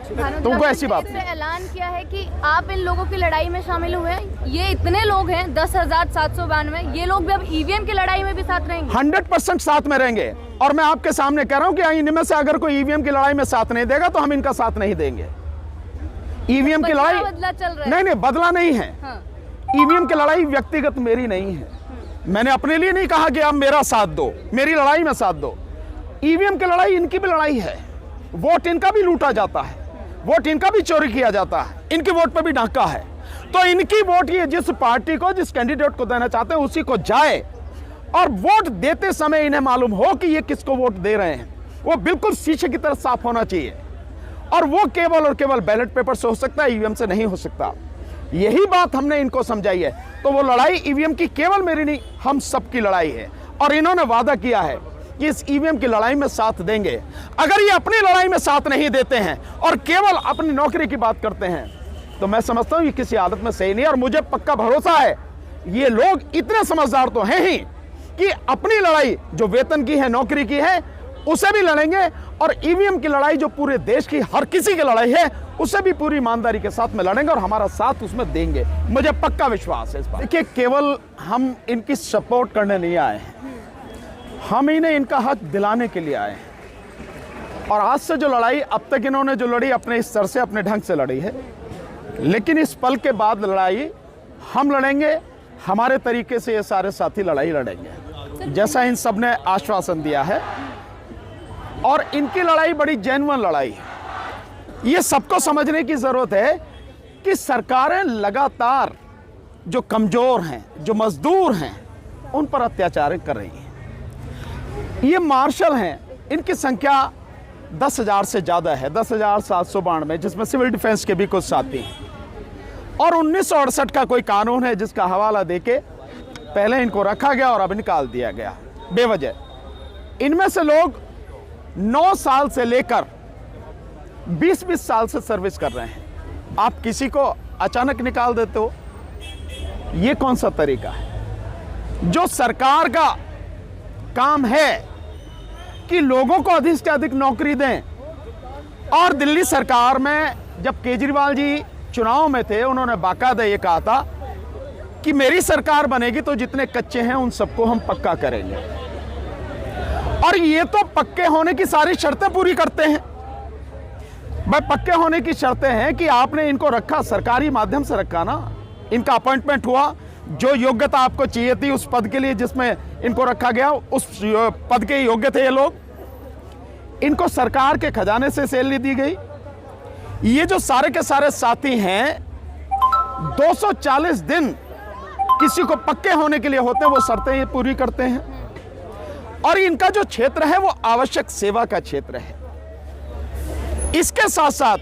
तुमको ऐसी बात ने ऐलान किया है कि आप इन लोगों की लड़ाई में शामिल हुए हैं। ये इतने लोग हैं 10,792, ये लोग भी अब ईवीएम की लड़ाई में भी साथ रहेंगे। 100% साथ में रहेंगे। और मैं आपके सामने कह रहा हूं कि इनमें से अगर कोई ईवीएम की लड़ाई में साथ नहीं देगा तो हम इनका साथ नहीं देंगे। ईवीएम की लड़ाई बदला चल रहा है। नहीं, बदला नहीं है। हाँ। ईवीएम की लड़ाई व्यक्तिगत मेरी नहीं है। मैंने अपने लिए नहीं कहा कि आप मेरा साथ दो, मेरी लड़ाई में साथ दो। ईवीएम की लड़ाई इनकी भी लड़ाई है। वोट इनका भी लूटा जाता है, वोट इनका भी चोरी किया जाता है, इनकी वोट पे भी डाका है। तो इनकी वोट ये जिस पार्टी को, जिस कैंडिडेट को देना चाहते हैं उसी को जाए, और वोट देते समय इन्हें मालूम हो कि ये किसको वोट दे रहे हैं। वो बिल्कुल शीशे की तरह साफ होना चाहिए, और वो केवल और केवल बैलेट पेपर से हो सकता है, ईवीएम से नहीं हो सकता। यही बात हमने इनको समझाई है। तो वो लड़ाई ईवीएम की केवल मेरी नहीं, हम सबकी लड़ाई है। और इन्होंने वादा किया है कि इस ईवीएम की लड़ाई में साथ देंगे। अगर ये अपनी लड़ाई में साथ नहीं देते हैं और केवल अपनी नौकरी की बात करते हैं तो मैं समझता हूं ये किसी आदत में सही नहीं। और मुझे पक्का भरोसा है ये लोग इतने समझदार तो हैं ही कि अपनी लड़ाई जो वेतन की है, नौकरी की है, उसे भी लड़ेंगे, और ईवीएम की लड़ाई जो पूरे देश की हर किसी की लड़ाई है उसे भी पूरी ईमानदारी के साथ में लड़ेंगे और हमारा साथ उसमें देंगे। मुझे पक्का विश्वास है इस बात। देखिए, केवल हम इनकी सपोर्ट करने नहीं आए हैं, हम इन्हें इनका हक दिलाने के लिए आए हैं। और आज से जो लड़ाई अब तक इन्होंने जो लड़ी अपने इस स्तर से, अपने ढंग से लड़ी है, लेकिन इस पल के बाद लड़ाई हम लड़ेंगे, हमारे तरीके से ये सारे साथी लड़ाई लड़ेंगे, जैसा इन सब ने आश्वासन दिया है। और इनकी लड़ाई बड़ी जेन्युइन लड़ाई है। ये सबको समझने की जरूरत है कि सरकारें लगातार जो कमजोर हैं, जो मजदूर हैं, उन पर अत्याचार कर रही हैं। ये मार्शल हैं, इनकी संख्या 10,000 से ज़्यादा है, 10,792, जिसमें सिविल डिफेंस के भी कुछ साथी हैं। और 1968 का कोई कानून है जिसका हवाला देके पहले इनको रखा गया और अब निकाल दिया गया बेवजह। इनमें से लोग 9 साल से लेकर 20-20 साल से सर्विस कर रहे हैं। आप किसी को अचानक निकाल देते हो, ये कौन सा तरीका है? जो सरकार का काम है कि लोगों को अधिक से अधिक नौकरी दें। और दिल्ली सरकार में जब केजरीवाल जी चुनाव में थे, उन्होंने बाकायदा ये कहा था कि मेरी सरकार बनेगी तो जितने कच्चे हैं उन सबको हम पक्का करेंगे। और ये तो पक्के होने की सारी शर्तें पूरी करते हैं। भाई, पक्के होने की शर्तें हैं कि आपने इनको रखा, सरकारी माध्यम से रखा ना, इनका अपॉइंटमेंट हुआ, जो योग्यता आपको चाहिए थी उस पद के लिए जिसमें इनको रखा गया, उस पद के योग्य थे ये लोग। इनको सरकार के खजाने से सैलरी दी गई। ये जो सारे के सारे साथी हैं, 240 दिन किसी को पक्के होने के लिए होते हैं, वो शर्तें ये पूरी करते हैं। और इनका जो क्षेत्र है वो आवश्यक सेवा का क्षेत्र है। इसके साथ साथ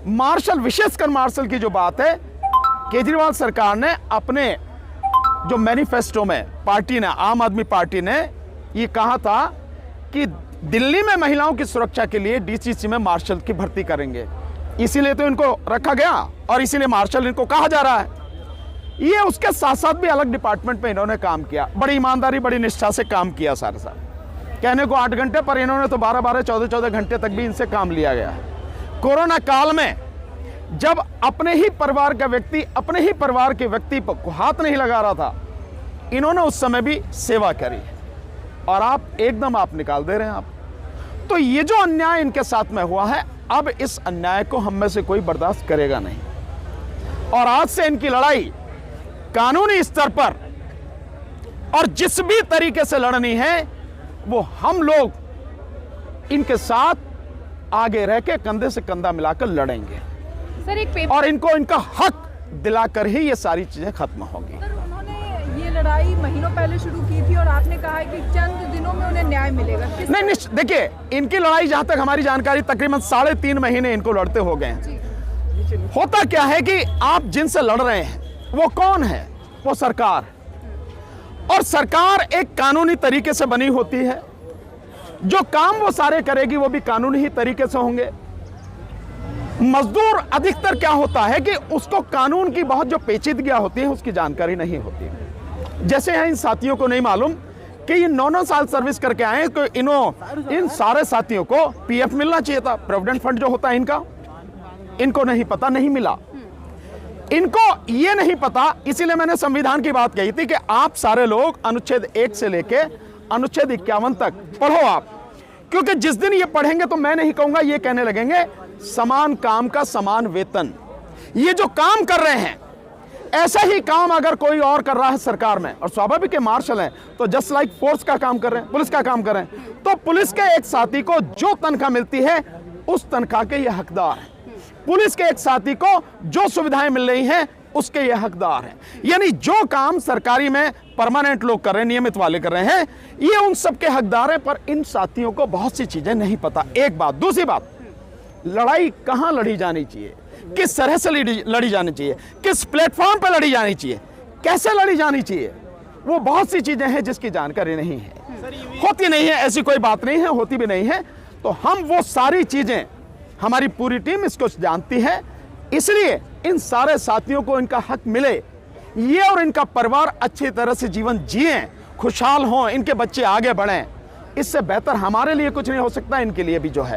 मार्शल, विशेषकर मार्शल की जो बात है, केजरीवाल सरकार ने अपने जो मैनिफेस्टो में, पार्टी ने, आम आदमी पार्टी ने ये कहा था कि दिल्ली में महिलाओं की सुरक्षा के लिए डीसीसी में मार्शल की भर्ती करेंगे। इसीलिए तो इनको रखा गया और इसीलिए मार्शल इनको कहा जा रहा है। ये उसके साथ साथ भी अलग डिपार्टमेंट में इन्होंने काम किया, बड़ी ईमानदारी, बड़ी निष्ठा से काम किया। सारे साल कहने को 8 घंटे, पर इन्होंने तो 12-12, 14-14 घंटे तक भी इनसे काम लिया गया। कोरोना काल में जब अपने ही परिवार का व्यक्ति, अपने ही परिवार के व्यक्ति को हाथ नहीं लगा रहा था, इन्होंने उस समय भी सेवा करी। और आप एकदम आप निकाल दे रहे हैं आप। तो ये जो अन्याय इनके साथ में हुआ है, अब इस अन्याय को हम में से कोई बर्दाश्त करेगा नहीं। और आज से इनकी लड़ाई कानूनी स्तर पर और जिस भी तरीके से लड़नी है, वो हम लोग इनके साथ आगे रह के कंधे से कंधा मिलाकर लड़ेंगे। सर, एक पेपर और इनको इनका हक दिलाकर ही ये सारी चीजें खत्म होंगी। सर, उन्होंने ये लड़ाई महीनों पहले शुरू की थी और आपने कहा है कि चंद दिनों में उन्हें न्याय मिलेगा। नहीं, देखिए, इनकी लड़ाई जहां तक हमारी जानकारी तकरीबन 3.5 महीने इनको लड़ते हो गए हैं। होता क्या है कि आप जिनसे लड़ रहे हैं वो कौन है? वो सरकार। और सरकार एक कानूनी तरीके से बनी होती है। जो काम वो सारे करेगी वो भी कानूनी ही तरीके से होंगे। मजदूर अधिकतर क्या होता है कि उसको कानून की बहुत जो पेचीदगियां होती है उसकी जानकारी नहीं होती। जैसे इन साथियों को नहीं मालूम कि ये 9-9 साल सर्विस करके आए, तो इन सारे साथियों को पीएफ मिलना चाहिए था, प्रोविडेंट फंड जो होता है इनका, इनको नहीं पता, नहीं मिला। इनको ये नहीं पता, इसीलिए मैंने संविधान की बात कही थी कि आप सारे लोग अनुच्छेद 1 से लेके अनुच्छेद 51 तक पढ़ो आप, क्योंकि जिस दिन ये पढ़ेंगे तो मैं नहीं कहूंगा, ये कहने लगेंगे समान काम का समान वेतन। ये जो काम कर रहे हैं, ऐसा ही काम अगर कोई और कर रहा है सरकार में, और स्वाभाविक है मार्शल हैं तो जस्ट लाइक फोर्स का काम कर रहे हैं, पुलिस का काम कर रहे हैं, तो पुलिस के एक साथी को जो तनख्वाह मिलती है उस तनख्वाह के ये हकदार हैं। पुलिस के एक साथी को जो सुविधाएं मिल रही हैं उसके ये हकदार हैं। यानी जो काम सरकारी में परमानेंट लोग कर रहे हैं, नियमित वाले कर रहे हैं, ये उन सब के हकदार हैं। पर इन साथियों को बहुत सी चीजें नहीं पता, एक बात। दूसरी बात, लड़ाई कहां लड़ी जानी चाहिए, किस तरह से लड़ी जानी चाहिए, किस प्लेटफॉर्म पर लड़ी जानी चाहिए, कैसे लड़ी जानी चाहिए, वो बहुत सी चीजें हैं जिसकी जानकारी नहीं है, होती नहीं है, ऐसी कोई बात नहीं है, होती भी नहीं है। तो हम वो सारी चीजें, हमारी पूरी टीम इसको जानती है, इसलिए इन सारे साथियों को इनका हक मिले, ये और इनका परिवार अच्छी तरह से जीवन जिए, खुशहाल हों, इनके बच्चे आगे बढ़ें, इससे बेहतर हमारे लिए कुछ नहीं हो सकता, इनके लिए भी जो है।